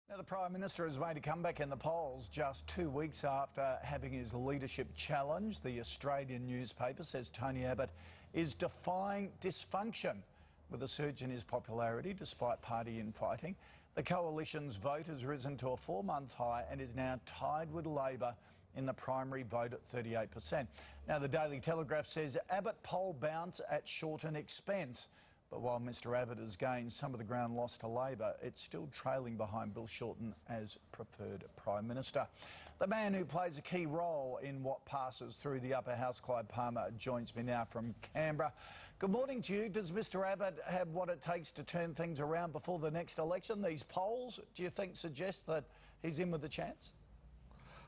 Now, the Prime Minister has made a comeback in the polls just 2 weeks after having his leadership challenged. The Australian newspaper says Tony Abbott is defying dysfunction with a surge in his popularity despite party infighting. The coalition's vote has risen to a 4-month high and is now tied with Labor in the primary vote at 38%. Now, the Daily Telegraph says Abbott poll bounce at Shorten expense. But while Mr Abbott has gained some of the ground lost to Labor, it's still trailing behind Bill Shorten as preferred Prime Minister. The man who plays a key role in what passes through the upper house, Clive Palmer, joins me now from Canberra. Good morning to you. Does Mr Abbott have what it takes to turn things around before the next election? These polls, do you think, suggest that he's in with a chance?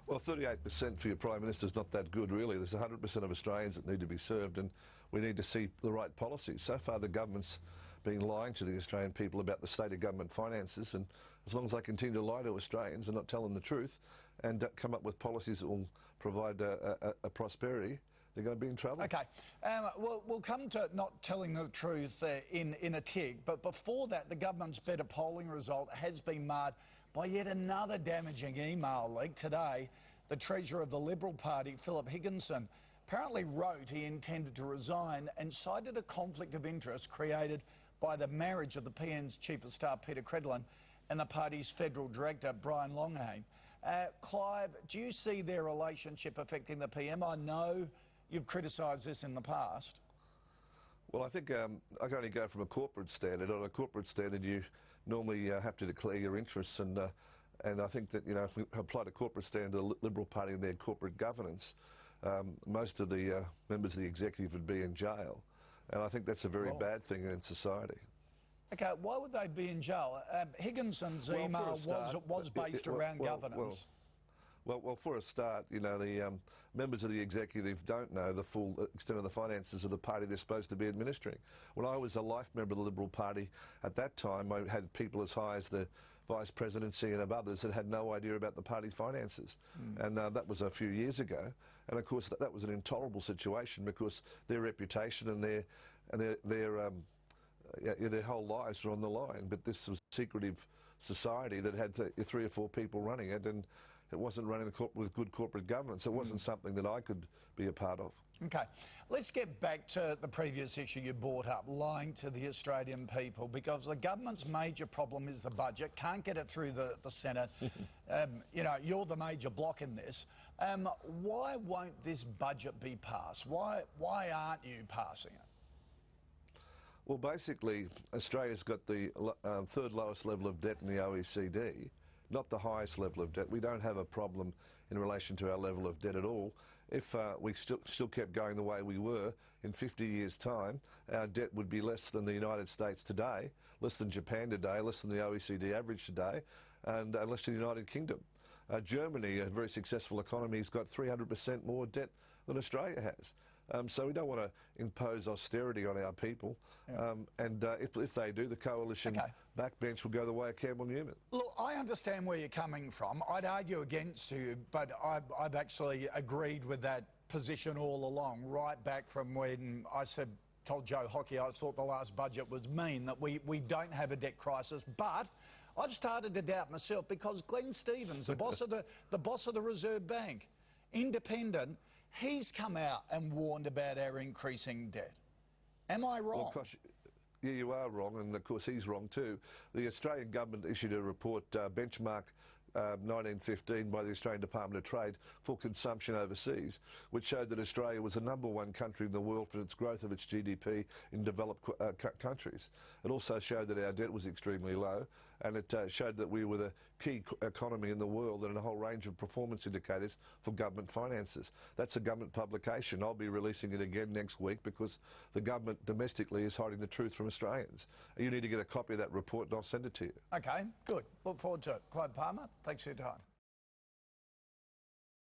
Well, 38% for your Prime Minister is not that good, really. There's 100% of Australians that need to be served, and we need to see the right policies. So far, the government's been lying to the Australian people about the state of government finances, and as long as they continue to lie to Australians and not tell them the truth and come up with policies that will provide a prosperity, they're going to be in trouble. OK. We'll come to not telling the truth in a tick, but before that, the government's better polling result has been marred by yet another damaging email leak. Today, the Treasurer of the Liberal Party, Philip Higginson, apparently wrote he intended to resign and cited a conflict of interest created by the marriage of the PN's Chief of Staff, Peter Credlin, and the party's Federal Director, Brian Longhane. Clive, do you see their relationship affecting the PM? I know you've criticised this in the past. Well, I think I can only go from a corporate standard. On a corporate standard, you normally have to declare your interests, and I think that, you know, if we apply a corporate standard to the Liberal Party and their corporate governance, most of the members of the executive would be in jail, and I think that's a very bad thing in society. OK, why would they be in jail? Higginson's email was based around governance. Well, for a start, you know, the members of the executive don't know the full extent of the finances of the party they're supposed to be administering. When I was a life member of the Liberal Party, at that time I had people as high as the vice presidency and above others that had no idea about the party's finances. And that was a few years ago. And of course that was an intolerable situation because their reputation and their whole lives were on the line. But this was a secretive society that had 3 or 4 people running it, and it wasn't running with good corporate governance. It wasn't something that I could be a part of. OK. Let's get back to the previous issue you brought up, lying to the Australian people, because the government's major problem is the budget. Can't get it through the Senate. You know, you're the major block in this. Why won't this budget be passed? Why aren't you passing it? Well, basically, Australia's got the 3rd lowest level of debt in the OECD, not the highest level of debt. We don't have a problem in relation to our level of debt at all. If we still kept going the way we were, in 50 years' time, our debt would be less than the United States today, less than Japan today, less than the OECD average today, and less than the United Kingdom. Germany, a very successful economy, has got 300% more debt than Australia has. So we don't want to impose austerity on our people. And if they do, the coalition backbench will go the way of Campbell Newman. Look, I understand where you're coming from. I'd argue against you, but I've actually agreed with that position all along, right back from when I told Joe Hockey I thought the last budget was mean, that we don't have a debt crisis. But I've started to doubt myself because Glenn Stevens, the boss of the Reserve Bank, independent, he's come out and warned about our increasing debt. Am I wrong? Well, Koch, yeah, you are wrong, and of course he's wrong too. The Australian government issued a report, Benchmark 1915, by the Australian Department of Trade for consumption overseas, which showed that Australia was the #1 country in the world for its growth of its GDP in developed countries. It also showed that our debt was extremely low, and it showed that we were the key economy in the world and a whole range of performance indicators for government finances. That's a government publication. I'll be releasing it again next week because the government domestically is hiding the truth from Australians. You need to get a copy of that report and I'll send it to you. OK, good. Look forward to it. Clive Palmer, thanks for your time.